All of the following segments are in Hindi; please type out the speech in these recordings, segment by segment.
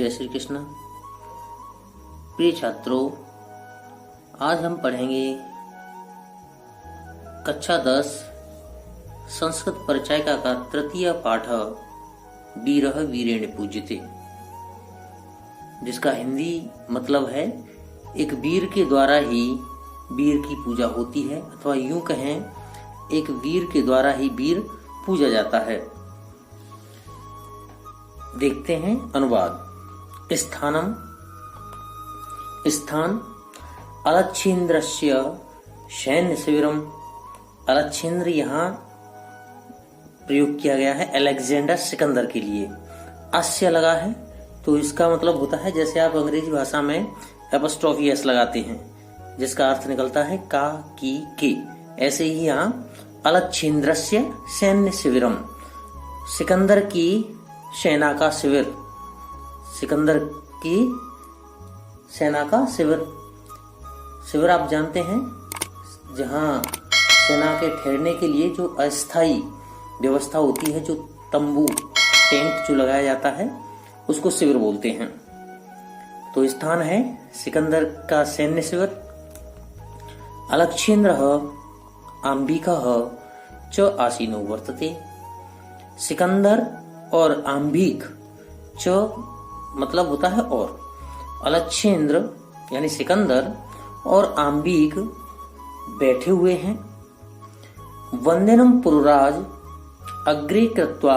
जय श्री कृष्ण। प्रिय छात्रों, आज हम पढ़ेंगे कक्षा 10 संस्कृत परिचयिका का तृतीय पाठ वीरः वीरेण पूज्यते, जिसका हिंदी मतलब है एक वीर के द्वारा ही वीर की पूजा होती है, अथवा यूं कहें एक वीर के द्वारा ही वीर पूजा जाता है। देखते हैं अनुवाद। स्थान अलच्छेन्द्रस्य सैन्य शिविरम। अलच्छेन्द्र यहाँ प्रयोग किया गया है अलेक्जेंडर सिकंदर के लिए। अस्य लगा है तो इसका मतलब होता है, जैसे आप अंग्रेजी भाषा में एपोस्ट्रोफी एस लगाते हैं, जिसका अर्थ निकलता है का, की, के। ऐसे ही यहाँ अलच्छेन्द्रस्य सैन्य शिविरम, सिकंदर की सेना का शिविर। सिकंदर की सेना का शिविर। शिविर आप जानते हैं, जहाँ सेना के ठहरने के लिए जो अस्थायी व्यवस्था होती है, जो तंबू टेंट जो लगाया जाता है, उसको शिविर बोलते हैं। तो स्थान है सिकंदर का सैन्य शिविर। अलच्छेन्द्र आंबिका च आसीनो वर्तते। सिकंदर और आंबिक च मतलब होता है और। अलच्छेन्द्र यानी सिकंदर और आंबिक बैठे हुए हैं। वंदनम पुरुराज अग्रे कृत्वा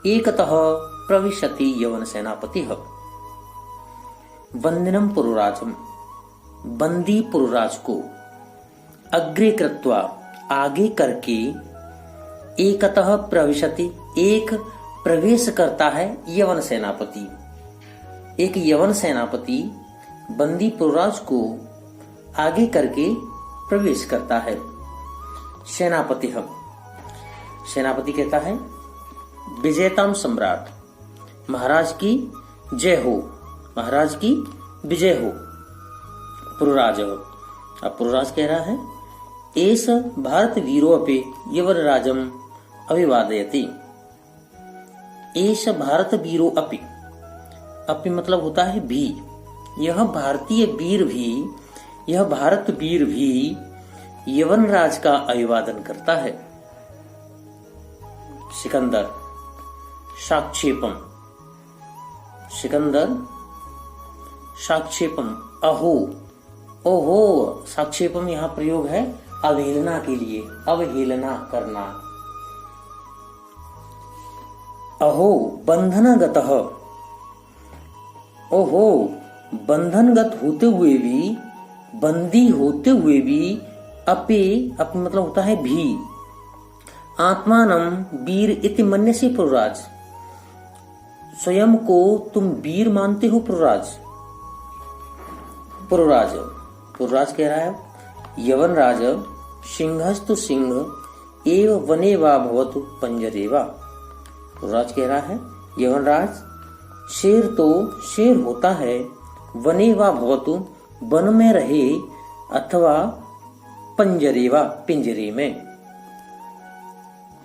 एकतः प्रविशति यवन सेनापति। वंदनम पुरुराजम, बंदी पुरुराज को, अग्रे कृत्वा आगे करके, एकतः प्रविशति एक प्रवेश करता है, यवन सेनापति एक यवन सेनापति बंदी पुरुराज को आगे करके प्रवेश करता है। सेनापति सेनापति कहता है विजेताम सम्राट, महाराज की जय हो, महाराज की विजय हो। पुरुराज, अब पुरुराज कह रहा है एस भारत वीरो अपि यवनराजम अभिवादयति। एस भारत वीरो अपि, अपि मतलब होता है भी। यह भारतीय वीर भी, यह भारत वीर भी यवनराज का अभिवादन करता है। सिकंदर साक्षेपम, सिकंदर साक्षेपम, अहो ओहो। साक्षेपम यहाँ प्रयोग है अवहेलना के लिए, अवहेलना करना। अहो बंधनगतः, ओहो बंधनगत होते हुए भी, बंदी होते हुए भी, अपे मतलब होता है भी, आत्मानम वीर इति मन्यसे पुरुराज, स्वयं को तुम वीर मानते हो पुरुराज। पुरुराज, पुरुराज कह रहा है यवनराज सिंहस्तु सिंह एव वने वा भवतु पंजरे वा। पुरुराज कह रहा है यवनराज शेर तो शेर होता है, वने वा भवतु वन में रहे, अथवा पंजरे वा पिंजरे में।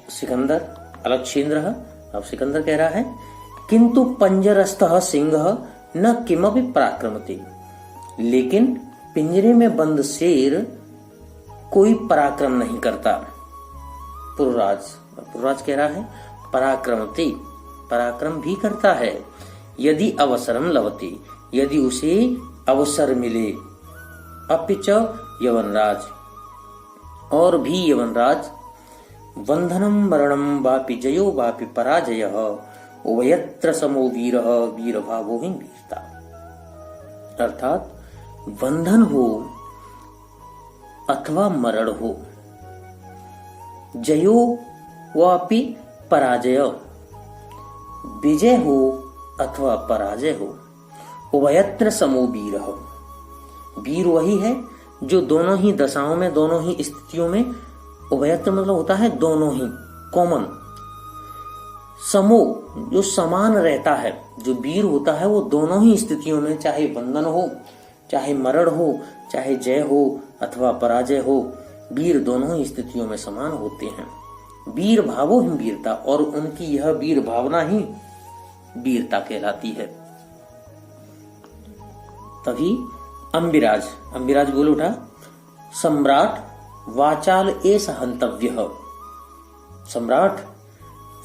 सिकंदर अलच्छेन्द्र, अब सिकंदर कह रहा है किंतु पंजरस्थः सिंह न किमपि पराक्रमति, लेकिन पिंजरे में बंद शेर कोई पराक्रम नहीं करता। पुरुराज, पुरुराज कह रहा है पराक्रमति, पराक्रम भी करता है। यदि अवसरम लभते, यदि उसे अवसर मिले। अपिच यवनराज, और भी यवनराज, बंधनम मरणम वापि जयो वापि पराजयः उभयत्र समो वीरः वीरभावो हि वीरता। अर्थात बंधन हो अथवा मरण हो, जयो वापि पराजय, विजय हो अथवा पराजय हो, उभयत्र समो वीरः, वीर वही है जो दोनों ही दशाओं में, दोनों ही स्थितियों में, उभयत्र मतलब होता है दोनों ही, कॉमन। समो जो समान रहता है, जो वीर होता है वो दोनों ही स्थितियों में, चाहे बंधन हो, चाहे मरण हो, चाहे जय हो अथवा पराजय हो, वीर दोनों ही स्थितियों में समान होते हैं। वीर भावो ही वीरता, और उनकी यह वीर भावना ही वीरता कहलाती है। तभी अम्बिराज अम्बिराज बोल उठा, सम्राट वाचाल एष हंतव्य। सम्राट,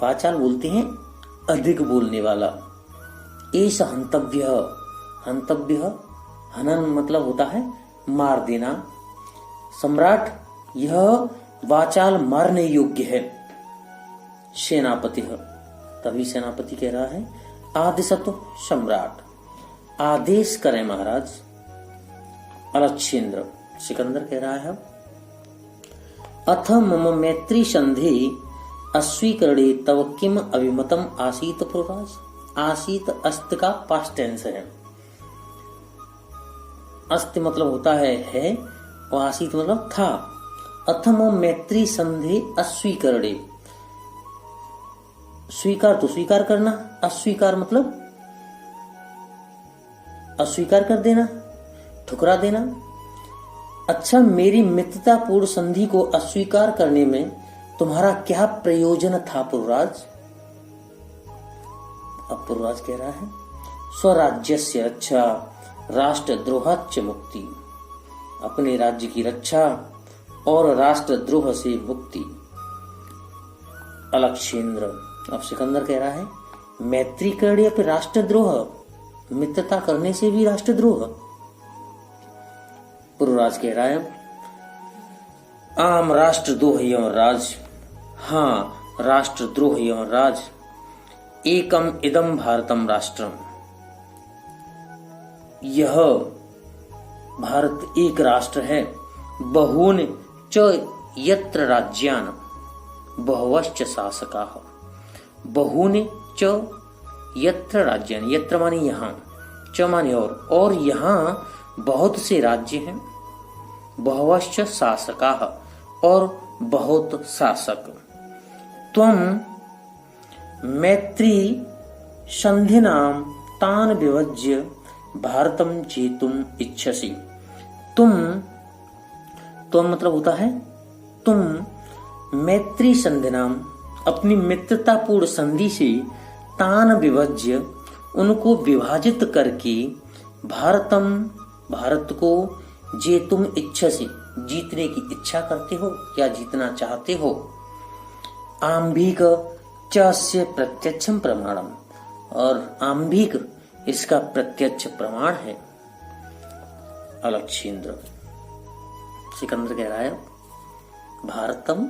वाचाल बोलते हैं अधिक बोलने वाला, एष हंतव्य, हंतव्य हनन मतलब होता है मार देना। सम्राट, यह वाचाल मारने योग्य है। सेनापति, तभी सेनापति कह रहा है, आदेशतु सम्राट, आदेश करें महाराज। अलक्षेंद्र, सिकंदर कह रहा है, अथ मम मैत्री संधि अस्वीकरणे तव किम अभिमतम आसीत पुरराज। आसीत अस्त का पास्ट टेंस है। अस्त मतलब होता है और आसीत मतलब था। अथ मम मैत्री संधि अस्वीकरणे, स्वीकार तो स्वीकार करना, अस्वीकार मतलब अस्वीकार कर देना, ठुकरा देना। अच्छा, मेरी मित्रतापूर्ण संधि को अस्वीकार करने में तुम्हारा क्या प्रयोजन था पुरराज। अब पुरराज कह रहा है, स्वराज्यस्य अच्छा राष्ट्रद्रोहाच्च मुक्ति, अपने राज्य की रक्षा और राष्ट्रद्रोह से मुक्ति। अलक्षेंद्र, अब सिकंदर कह रहा है, मैत्री करने या फिर राष्ट्रद्रोह, मित्रता करने से भी राष्ट्रद्रोह। पुरराज कह रहा है, आम राष्ट्रद्रोह यमराज, हाँ राष्ट्रद्रोह यमराज। एकम इदम भारतम राष्ट्रम, यह भारत एक राष्ट्र है। बहून च यत्र राज्यान बहवश्च शासकाः। बहून च यत्र राज्यान, यत्र माने यहाँ, च माने और यहाँ बहुत से राज्य हैं। बहवश्च शासकाः, और बहुत शासक। त्वं मैत्री संधिनाम तान विभज्य भारतम जेतुम इच्छसि। तुम मतलब होता है तुम, मैत्री संधि नाम अपनी मित्रतापूर्ण संधि से, तान विभज्य उनको विभाजित करके, भारतम भारत को, जे तुम इच्छसि जीतने की इच्छा करते हो या जीतना चाहते हो। आंभिक च प्रत्यक्षम प्रमाणम, और आंभिक इसका प्रत्यक्ष प्रमाण है। अलक्षेंद्र, सिकंदर कह रहा है, भारतम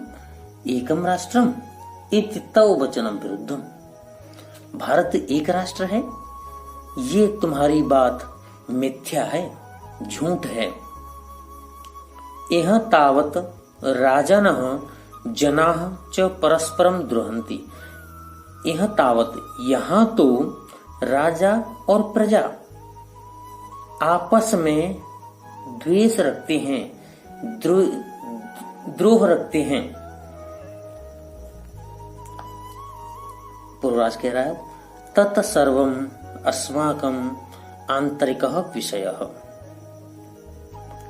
एकम राष्ट्रम इति तव वचनम विरुद्धम। भारत एक राष्ट्र है, ये तुम्हारी बात मिथ्या है, झूठ है। यह तावत राजानः जनाः च परस्परम द्रोहन्ति। यह तावत, यहाँ तो राजा और प्रजा आपस में द्वेष रखते हैं, द्रोह रखते हैं। पुरराज कह रहा है, तत् सर्वम अस्माकम आंतरिकः विषयः।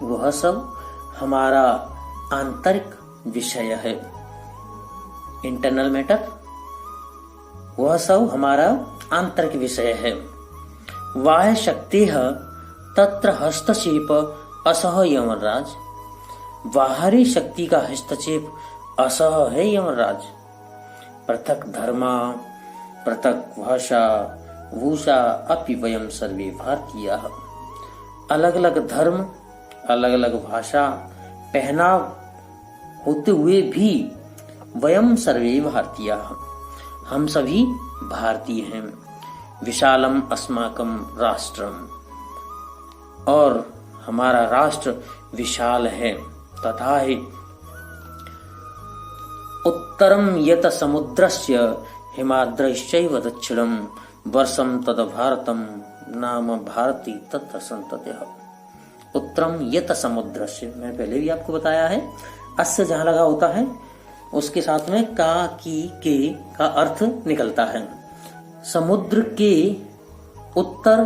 वह सब हमारा आंतरिक विषय है, इंटरनल मैटर। वह सब हमारा आंतरिक विषय है। बाह्य शक्ति तत्र हस्तक्षेप असह यमराज। बाहरी शक्ति का हस्तक्षेप असह है यमराज। पृथक धर्मा पृथक भाषा भूषा अपि वयम सर्वे भारतीयाः। अलग अलग धर्म, अलग अलग भाषा, पहनाव होते हुए भी वयम सर्वे भारतीयाः, हम सभी भारतीय हैं। विशालम अस्माकं राष्ट्रम, और हमारा राष्ट्र विशाल है। तथा ही उत्तरम यत समुद्रस्य हिमाद्रश्चैव दक्षिणम वर्षम तद भारतम नाम भारती तत्र संततः। उत्तरम यत समुद्रस्य, मैं पहले भी आपको बताया है, अस्य जहां लगा होता है उसके साथ में का, की, के का अर्थ निकलता है। समुद्र के उत्तर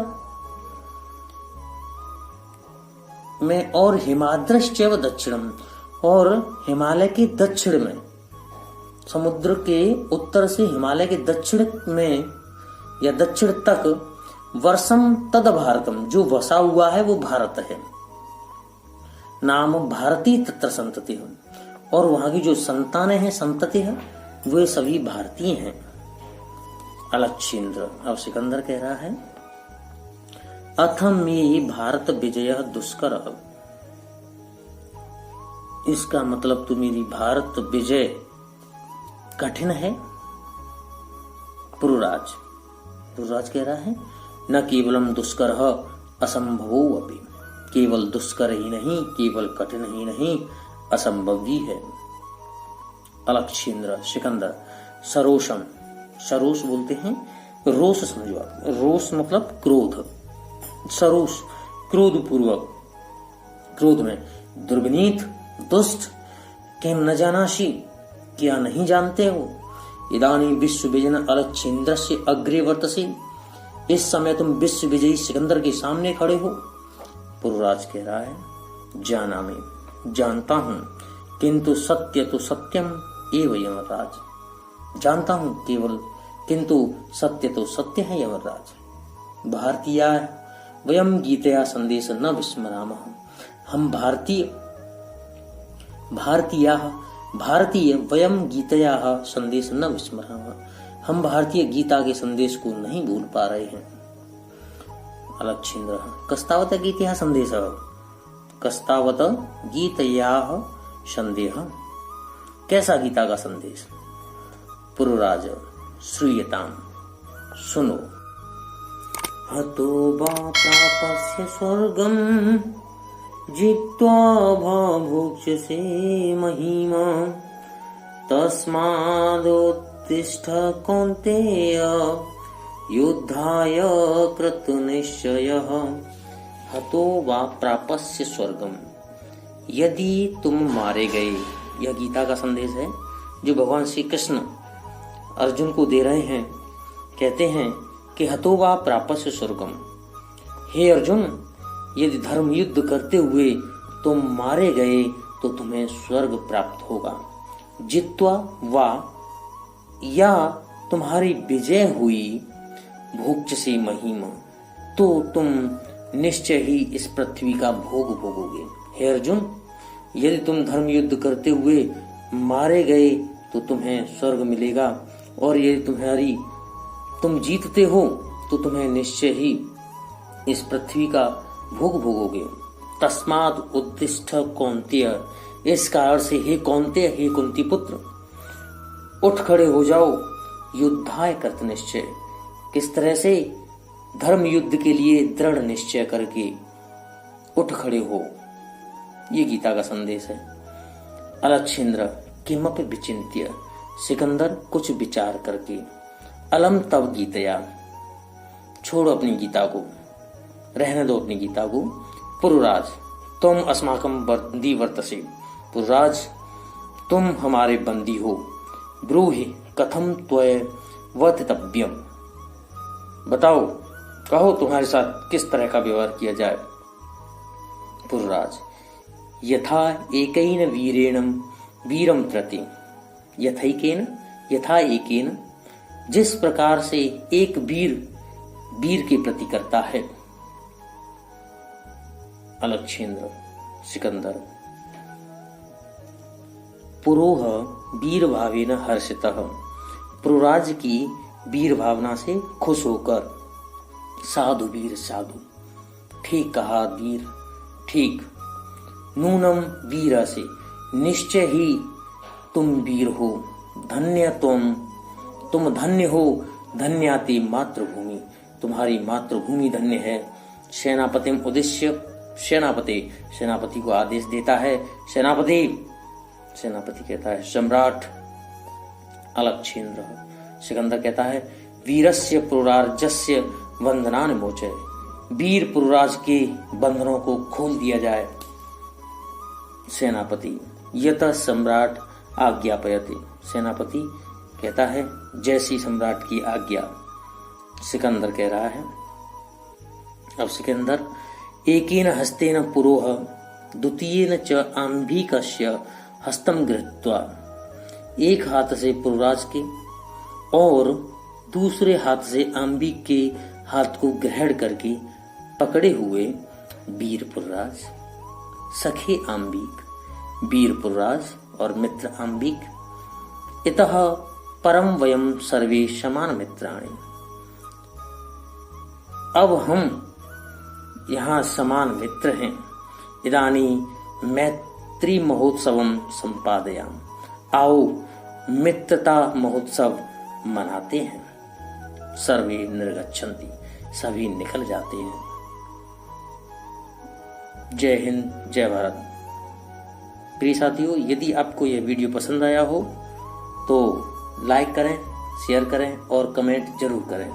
में और हिमाद्रश्चैव दक्षिणम, और हिमालय के दक्षिण में, समुद्र के उत्तर से हिमालय के दक्षिण में या दक्षिण तक वर्षम तद भारतम, जो वसा हुआ है वो भारत है। नाम भारतीय तत्र संतति है, और वहां की जो संतानें हैं, संतति है, वे सभी भारतीय हैं। अलक्षेंद्र, अब सिकंदर कह रहा है अथम में भारत विजय दुष्कर। इसका मतलब तो मेरी भारत विजय कठिन है। पुरुराज कह रहा है न केवलम दुष्कर असंभवो अपि, केवल दुष्कर ही नहीं, केवल कठिन ही नहीं, असंभव भी है। अलक्षेंद्र, सिकंदर, सरोषम, सरोष बोलते हैं रोष, समझो आप, रोष मतलब क्रोध, सरोष क्रोध पूर्वक, क्रोध में, दुर्विनीत दुष्ट, किम न जानासी, क्या नहीं जानते हो, इदानी विश्व विजन अलक्षेंद्र से अग्रे वर्तसे, इस समय तुम विश्व विजयी सिकंदर के सामने खड़े हो। पुरुराज कह रहा है जाना मैं, जानता हूं, किंतु सत्य तो सत्यम एव यमराज, जानता हूं केवल, किंतु सत्य तो सत्य है यमराज। भारतीय वयम गीतया संदेश न विस्मरामः, हम भारतीय वयम गीतया संदेश न विस्मरामः, हम भारतीय गीता के संदेश को नहीं भूल पा रहे हैं। अलक्षेंद्र, कस्तावत गीतया संदेश, कस्तावत गीतया संदेह, कैसा गीता का संदेश। पुरुराज, श्रूयताम, सुनो। हतो वा प्रापस्य स्वर्गम जित्वा भोक्ष्यसे महिमा, तस्मादोत्तिष्ठ कौन्तेय युद्धाय कृतनिश्चयः। हतो वा प्रापस्य स्वर्गम, यदि तुम मारे गए, यह गीता का संदेश है जो भगवान श्री कृष्ण अर्जुन को दे रहे हैं। कहते हैं कि हतो वा प्रापस्य स्वर्गम, हे अर्जुन, यदि धर्म युद्ध करते हुए तुम मारे गए तो तुम्हें स्वर्ग प्राप्त होगा। जित्वा वा, या तुम्हारी विजय हुई, भोक्ष्यसे महिमा, तो तुम निश्चय ही इस पृथ्वी का भोग भोगोगे। हे अर्जुन, यदि तुम धर्म युद्ध करते हुए मारे गए तो तुम्हें स्वर्ग मिलेगा, और यदि तुम जीतते हो तो तुम्हें निश्चय ही इस पृथ्वी का भोग भोगोगे। तस्माद उत्तिष्ठ कौन्तेय, इस कारण से हे कौन्तेय, हे कुंती पुत्र, उठ खड़े हो जाओ। युद्धाय कृत निश्चय, किस तरह से, धर्म युद्ध के लिए दृढ़ निश्चय करके उठ खड़े हो। ये गीता का संदेश है। अलक्षेंद्र, किमपि विचिन्त्य, सिकंदर कुछ विचार करके, अलम तब गीतया, छोड़ो अपनी गीता को, रहने दो अपनी गीता को। पुरुराज, तुम अस्माकं बंदी वर्तसे, पुरुराज तुम हमारे बंदी हो। ब्रूहि कथम त्वय वर्तितव्यम, बताओ, कहो तुम्हारे साथ किस तरह का व्यवहार किया जाए। पुरुराज, यथा एकैन वीरेण वीरम प्रति, यथा एकेन, जिस प्रकार से एक वीर के प्रति करता है। अलक्षेंद्र, सिकंदर, पुरोह वीर भावेन हर्षितः, पुरुराज की वीर भावना से खुश होकर, साधु वीर साधु, ठीक कहा वीर, ठीक। नूनम वीर से, निश्चय ही तुम वीर हो। धन्य तुम धन्य हो। धन्याति मातृभूमि, तुम्हारी मातृभूमि धन्य है। सेनापतिम उद्देश्य, सेनापति को आदेश देता है। सेनापति कहता है सम्राट। अलक्षेंद्र, सिकंदर कहता है वीरस्य पुरुराजस्य बंधनान मोचय, वीर पुरुराज के बंधनों को खोल दिया जाए। सेनापति, यत सम्राट आज्ञापयति, सेनापति कहता है जैसी सम्राट की आज्ञा। सिकंदर कह रहा है, अब सिकंदर, एकेन हस्तेन पुरोह द्वितीयेन च आंभिकस्य हस्तम गृहीत्वा, एक हाथ से पुरुराज के और दूसरे हाथ से आंबिक के हाथ को ग्रहण करके पकड़े हुए वीर पुरराज, सखे आंबिक, वीर पुरराज और मित्र आंबिक, इतः परम वयम सर्वे समान मित्राणि। अब हम यहाँ समान मित्र हैं। इदानी मैत्री महोत्सवम संपादयाम, आओ मित्रता महोत्सव मनाते हैं। सर्वे निर्गच्छन्ति, सभी निकल जाते हैं। जय हिंद, जय भारत। प्रिय साथियों, यदि आपको यह वीडियो पसंद आया हो तो लाइक करें, शेयर करें और कमेंट जरूर करें।